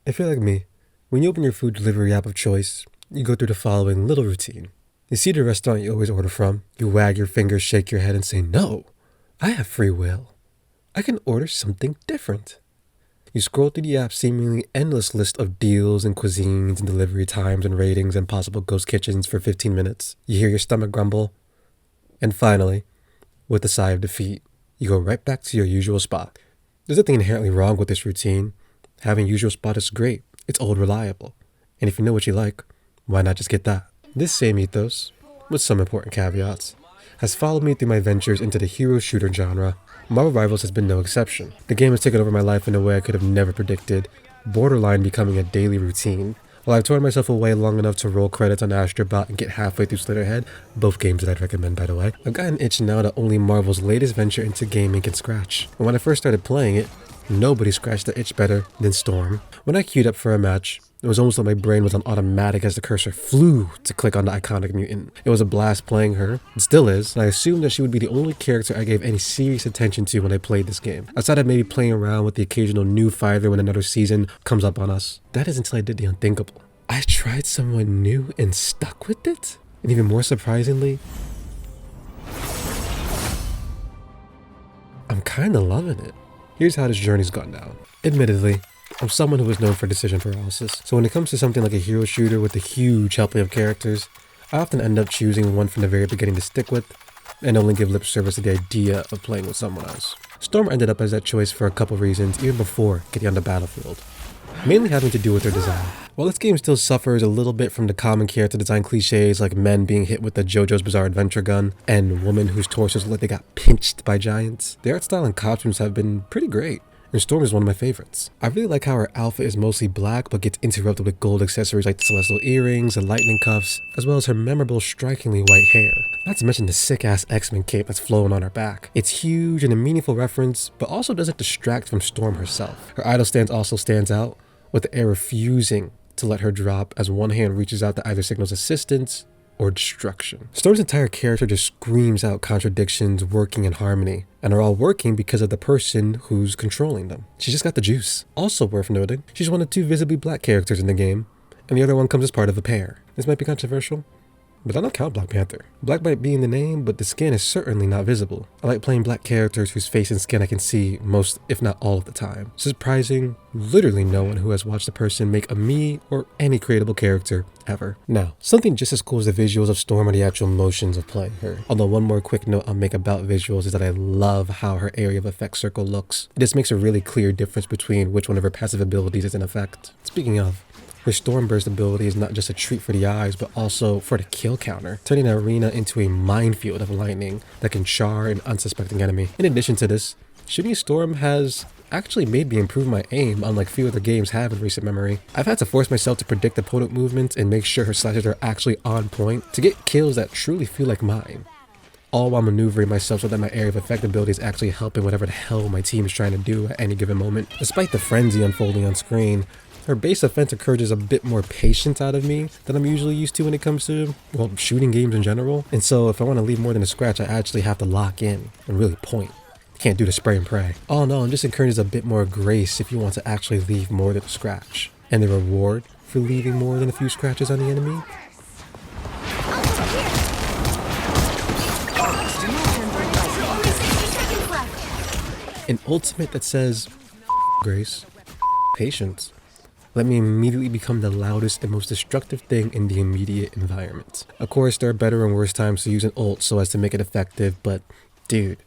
If you're like me, when you open your food delivery app of choice, you go through the following little routine. You see the restaurant you always order from, you wag your fingers, shake your head, and say, no, I have free will. I can order something different. You scroll through the app's seemingly endless list of deals and cuisines and delivery times and ratings and possible ghost kitchens for 15 minutes. You hear your stomach grumble. And finally, with a sigh of defeat, you go right back to your usual spot. There's nothing inherently wrong with this routine. Having usual spot is great. It's old reliable. And if you know what you like, why not just get that? This same ethos, with some important caveats, has followed me through my ventures into the hero shooter genre. Marvel Rivals has been no exception. The game has taken over my life in a way I could have never predicted, borderline becoming a daily routine. While I've torn myself away long enough to roll credits on Astrobot and get halfway through Slitterhead, both games that I'd recommend by the way, I've got an itch now that only Marvel's latest venture into gaming can scratch. And when I first started playing it, nobody scratched the itch better than Storm. When I queued up for a match, it was almost like my brain was on automatic as the cursor flew to click on the iconic mutant. It was a blast playing her, it still is, and I assumed that she would be the only character I gave any serious attention to when I played this game. Outside of maybe playing around with the occasional new fighter when another season comes up on us. That is until I did the unthinkable. I tried someone new and stuck with it? And even more surprisingly, I'm kinda loving it. Here's how this journey's gone down. Admittedly, I'm someone who is known for decision paralysis, so when it comes to something like a hero shooter with a huge helping of characters, I often end up choosing one from the very beginning to stick with, and only give lip service to the idea of playing with someone else. Storm ended up as that choice for a couple reasons even before getting on the battlefield, mainly having to do with her design. While this game still suffers a little bit from the common character design cliches like men being hit with the JoJo's Bizarre Adventure gun, and women whose torsos look like they got pinched by giants, the art style and costumes have been pretty great. And Storm is one of my favorites. I really like how her outfit is mostly black but gets interrupted with gold accessories like the celestial earrings and lightning cuffs, as well as her memorable strikingly white hair. Not to mention the sick-ass X-Men cape that's flowing on her back. It's huge and a meaningful reference, but also doesn't distract from Storm herself. Her idol stance also stands out, with the air refusing to let her drop as one hand reaches out to either signals assistance or destruction. Storm's entire character just screams out contradictions working in harmony, and are all working because of the person who's controlling them. She's just got the juice. Also worth noting, she's one of two visibly black characters in the game, and the other one comes as part of a pair. This might be controversial, but I don't count Black Panther. Black might be in the name, but the skin is certainly not visible. I like playing black characters whose face and skin I can see most, if not all of the time. Surprising, literally no one who has watched a person make a me or any creatable character ever. Now, something just as cool as the visuals of Storm are the actual motions of playing her. Although one more quick note I'll make about visuals is that I love how her area of effect circle looks. It just makes a really clear difference between which one of her passive abilities is in effect. Speaking of, her Storm Burst ability is not just a treat for the eyes, but also for the kill counter, turning an arena into a minefield of lightning that can char an unsuspecting enemy. In addition to this, shooting Storm has actually made me improve my aim, unlike few other games have in recent memory. I've had to force myself to predict opponent movements and make sure her slashes are actually on point to get kills that truly feel like mine. All while maneuvering myself so that my area of effect ability is actually helping whatever the hell my team is trying to do at any given moment. Despite the frenzy unfolding on screen, her base offense encourages a bit more patience out of me than I'm usually used to when it comes to, well, shooting games in general. And so if I want to leave more than a scratch, I actually have to lock in and really point. Can't do the spray and pray. All in all, it just encourages a bit more grace if you want to actually leave more than a scratch. And the reward for leaving more than a few scratches on the enemy? An ultimate that says, grace, patience. Let me immediately become the loudest and most destructive thing in the immediate environment. Of course, there are better and worse times to use an ult so as to make it effective, but dude,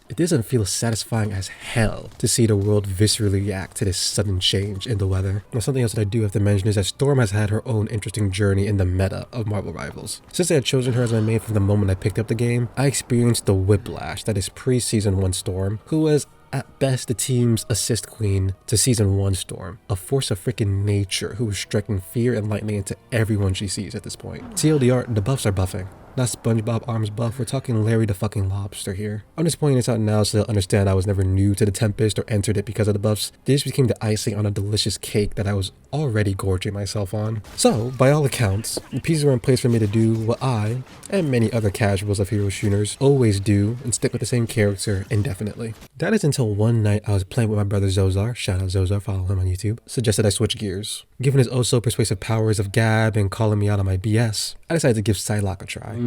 it doesn't feel satisfying as hell to see the world viscerally react to this sudden change in the weather. Now, something else that I do have to mention is that Storm has had her own interesting journey in the meta of Marvel Rivals. Since I had chosen her as my main from the moment I picked up the game, I experienced the whiplash that is pre-Season 1 Storm, who was at best the team's assist queen to Season 1 Storm, a force of freaking nature who is striking fear and lightning into everyone she sees at this point. TLDR, the buffs are buffing. Not SpongeBob Arms Buff, we're talking Larry the fucking Lobster here. I'm just pointing this out now so they'll understand I was never new to the Tempest or entered it because of the buffs. This became the icing on a delicious cake that I was already gorging myself on. So, by all accounts, the pieces were in place for me to do what I, and many other casuals of hero shooters, always do and stick with the same character indefinitely. That is until one night I was playing with my brother Zozar, shout out Zozar, follow him on YouTube, suggested I switch gears. Given his oh so persuasive powers of gab and calling me out on my BS, I decided to give Psylocke a try.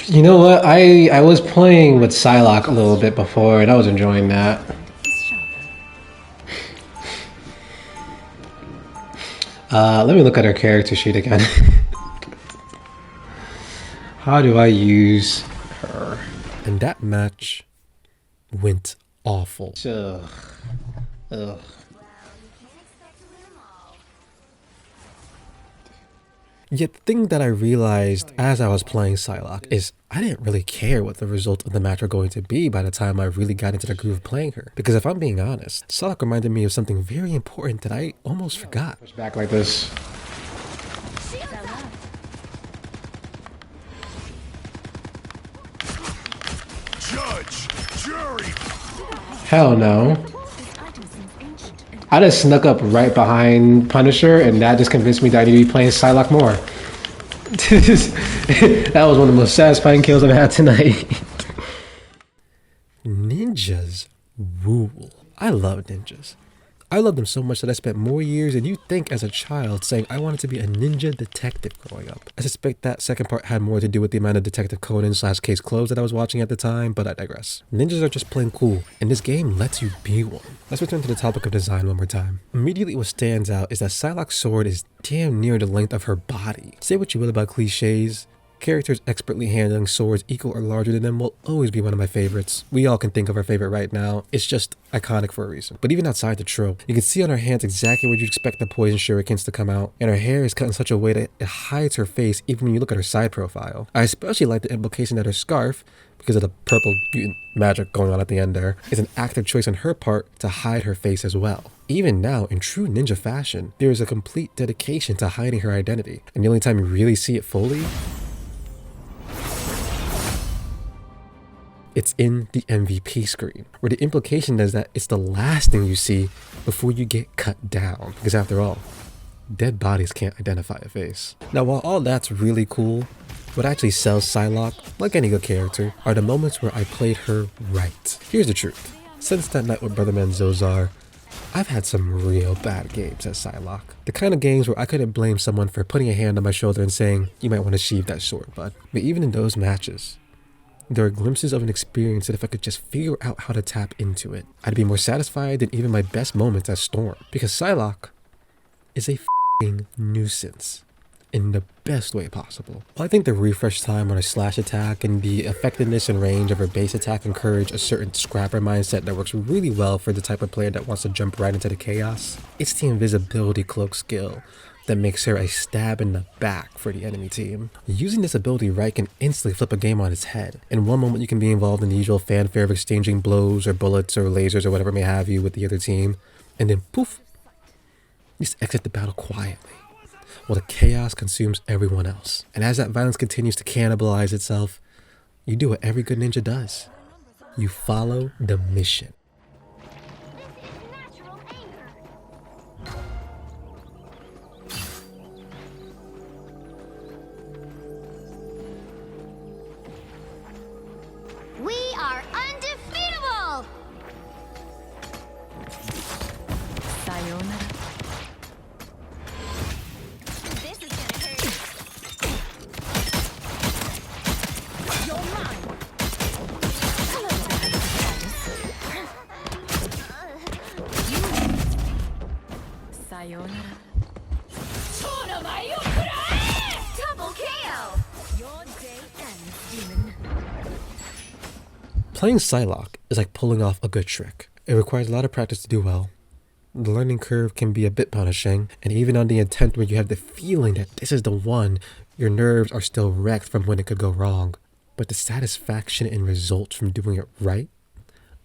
You know what? I was playing with Psylocke a little bit before and I was enjoying that. Let me look at her character sheet again. How do I use her? And that match went awful. Ugh. Ugh. Yet the thing that I realized as I was playing Psylocke is I didn't really care what the result of the match were going to be by the time I really got into the groove of playing her. Because if I'm being honest, Psylocke reminded me of something very important that I almost forgot. Push back like this. Judge, jury. Hell no. I just snuck up right behind Punisher and that just convinced me that I need to be playing Psylocke more. That was one of the most satisfying kills I've had tonight. Ninjas rule. I love ninjas. I love them so much that I spent more years than you'd think as a child saying I wanted to be a ninja detective growing up. I suspect that second part had more to do with the amount of Detective Conan / Case Closed that I was watching at the time, but I digress. Ninjas are just plain cool, and this game lets you be one. Let's return to the topic of design one more time. Immediately what stands out is that Psylocke's sword is damn near the length of her body. Say what you will about cliches, characters expertly handling swords equal or larger than them will always be one of my favorites. We all can think of our favorite right now. It's just iconic for a reason. But even outside the trope, you can see on her hands exactly where you'd expect the poison shurikens to come out, and her hair is cut in such a way that it hides her face even when you look at her side profile. I especially like the implication that her scarf, because of the purple mutant magic going on at the end there, is an active choice on her part to hide her face as well. Even now, in true ninja fashion, there is a complete dedication to hiding her identity, and the only time you really see it fully, it's in the MVP screen, where the implication is that it's the last thing you see before you get cut down. Because after all, dead bodies can't identify a face. Now, while all that's really cool, what actually sells Psylocke, like any good character, are the moments where I played her right. Here's the truth. Since that night with Brotherman Zozar, I've had some real bad games at Psylocke. The kind of games where I couldn't blame someone for putting a hand on my shoulder and saying, you might want to sheathe that sword, bud. But even in those matches, there are glimpses of an experience that if I could just figure out how to tap into it, I'd be more satisfied than even my best moments as Storm. Because Psylocke is a f***ing nuisance in the best way possible. While I think the refresh time on her slash attack and the effectiveness and range of her base attack encourage a certain scrapper mindset that works really well for the type of player that wants to jump right into the chaos, it's the invisibility cloak skill that makes her a stab in the back for the enemy team. Using this ability right can instantly flip a game on its head. In one moment you can be involved in the usual fanfare of exchanging blows or bullets or lasers or whatever may have you with the other team, and then poof, you just exit the battle quietly, while the chaos consumes everyone else. And as that violence continues to cannibalize itself, you do what every good ninja does. You follow the mission. We are undefeatable! Sayonara. This is gonna hurt. You're mine! Sayonara. Double KO! Your day ends, demon. Playing Psylocke is like pulling off a good trick. It requires a lot of practice to do well. The learning curve can be a bit punishing, and even on the intent where you have the feeling that this is the one, your nerves are still wrecked from when it could go wrong. But the satisfaction and results from doing it right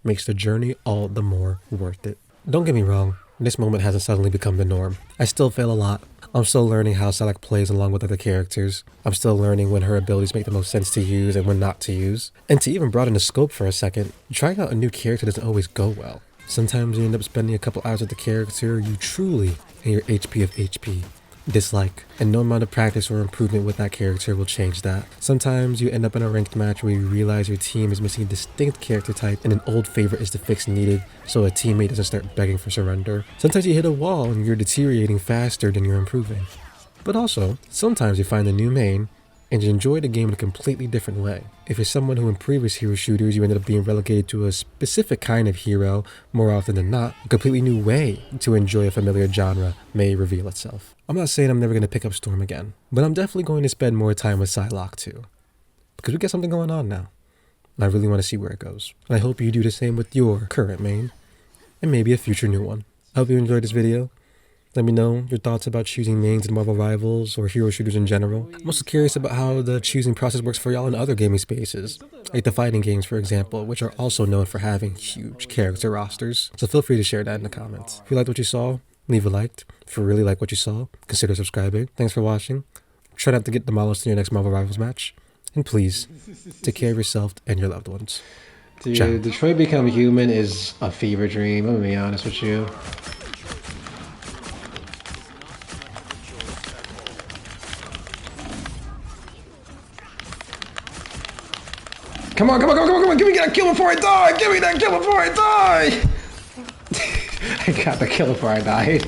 makes the journey all the more worth it. Don't get me wrong, This moment hasn't suddenly become the norm. I still fail a lot. I'm still learning how Psylocke plays along with other characters. I'm still learning when her abilities make the most sense to use and when not to use. And to even broaden the scope for a second, trying out a new character doesn't always go well. Sometimes you end up spending a couple hours with the character you truly, in your HP of HP, dislike, and no amount of practice or improvement with that character will change that. Sometimes you end up in a ranked match where you realize your team is missing a distinct character type and an old favorite is the fix needed so a teammate doesn't start begging for surrender. Sometimes you hit a wall and you're deteriorating faster than you're improving. But also, sometimes you find a new main and you enjoy the game in a completely different way. If you're someone who in previous hero shooters you ended up being relegated to a specific kind of hero, more often than not, a completely new way to enjoy a familiar genre may reveal itself. I'm not saying I'm never going to pick up Storm again, but I'm definitely going to spend more time with Psylocke too. Because we got something going on now, and I really want to see where it goes. And I hope you do the same with your current main, and maybe a future new one. I hope you enjoyed this video. Let me know your thoughts about choosing mains in Marvel Rivals or hero shooters in general. I'm also curious about how the choosing process works for y'all in other gaming spaces, like the fighting games for example, which are also known for having huge character rosters. So feel free to share that in the comments. If you liked what you saw, leave a like. If you really like what you saw, consider subscribing. Thanks for watching. Try not to get demolished in your next Marvel Rivals match. And please, take care of yourself and your loved ones. Dude, Ciao. Detroit Become Human is a fever dream, I'm gonna be honest with you. Come on, give me that kill before I die! Give me that kill before I die! I got the kill before I died.